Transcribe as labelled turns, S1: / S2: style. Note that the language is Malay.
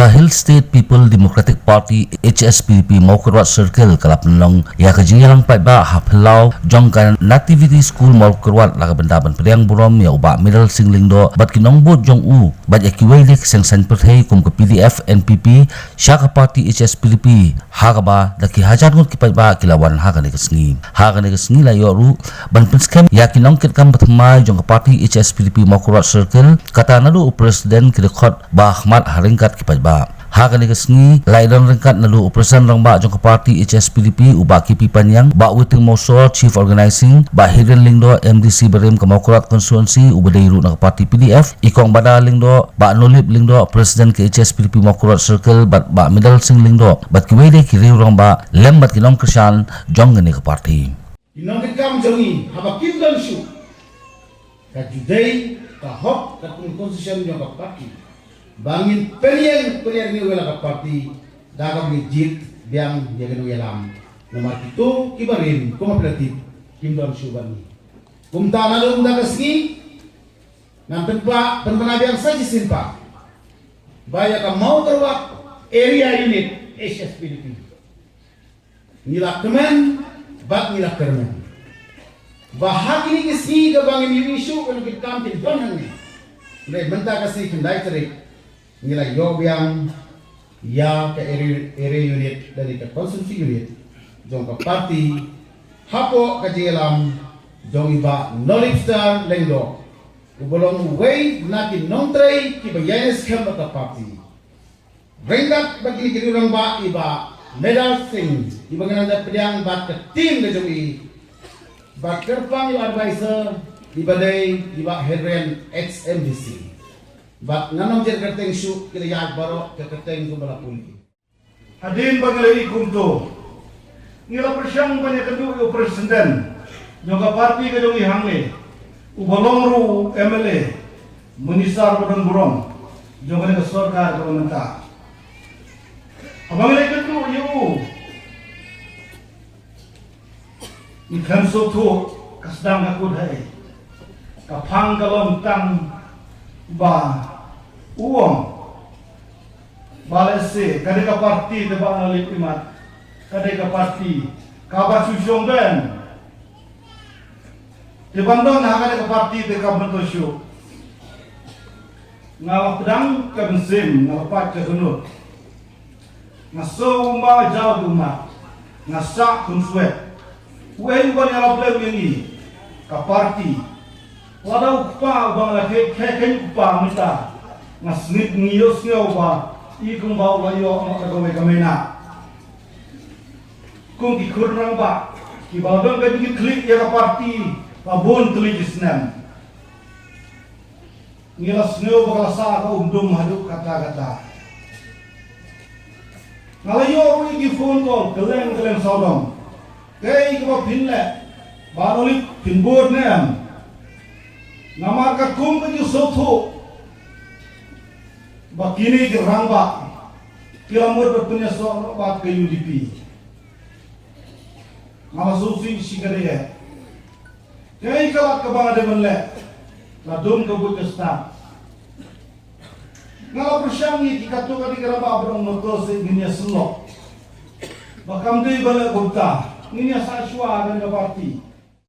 S1: Kahil State People Democratic Party HSPP Maukerat Circle kalap nong ya kejilang pai ba haplau jongkan Nativity School Maukerat laga bendaban priang burom ya uba middle singling do bat kinong bot jong u bat yakiwailik seng san perthei kum ke PDF NPP Shaka Party HSPP hagaba daki hajar ngut kipai ba kilawan hagane kesngi la yoru ban penskem ya kinong kit kam bathmai jong ke party HSPP Maukerat Circle kata nadu presiden kidekot ba Ahmad haringkat kipai ba hagane kesngi laidon ringkat nalu upresan rong ba jong ke party HSPDP uba kipi panyang ba witing mosor chief organizing ba hidden lingdo MDC berim ke Maukerat constituency ubadai ru na party PDF ikong bada lingdo ba nolip lingdo presiden ke HSPDP Maukerat circle ba middle sing lingdo bat kiwede kiri rong ba lembat kinong kersan jong ngene ke party
S2: inong kam jongi haba kimdan shu ka judai ka hok ka constitution jong ke party bangin pelian ni wala ka party daga legit biang jaga nu yalam nomor itu kibarin kumapelatif kimdon subani kumta nalu daga ski nam penpa biang saja simpa baya ka mau terwak area unit HSPDP nilak kemen bak nilak kermen bahagi ni ski ka bangin isu kalau kita tampil banang ni Nai benta kasi kendai terik nilai yobiang ya ke area unit dari ke konsumsi unit jong ke parti hapo ke jelam jong iba nolipstar lengdo ubolong wei nakin nontrei ki bayanes khamba ke parti rengkat bagi kiri orang ba iba medal sing iba ngana pediang bat ke tim de jong i bat kerpang advisor iba dei iba headren XMDC Bat nanong jen kerteng syuk kira yag baro ke kerteng kumbala puli.
S3: Hadin bangalai kumto. Ngila persyang banyak kedua yo presiden. Nyoga parti ke jongi hangle. Ubalongru MLA. Menisar badan burong. Jonga ke sarkar parlementer. Abangalai kedua yo. Ikan soto kasdang akud hai. Kapang kalom tang ba uang balese kadeka parti de ba nolip imat kadeka parti kaba susyong ben de bandon ha kadeka parti de kabentosyo ngawa pedang kabensim ngawa pat ke gunut ngaso ma jauh rumah ngasak kunswet wen ban ala blem ini ka parti walau kupa bang la ke kupa mita ngasnit ngiyos ngaw ba ikung ba layo ang kagawe kamena kung ikurang ba kibadong ka dikit klik ya ka parti pabon tulijisnan ngilas ngaw ba kalasa ka haduk kata-kata ngalayo ko iki phone call keleng sodom kay ko pinle barolit pinbod nem nama kakum ke soto bakini ke rangba kilamur berpunya soal bat ke UDP nama sufi sikare ya kay kalat ke bang ada menle ladum ke buat kestam ngala persyangi kikatu kadi keraba abrong noto se ginya selok bakam dei bala gupta ginya sa shwa dan parti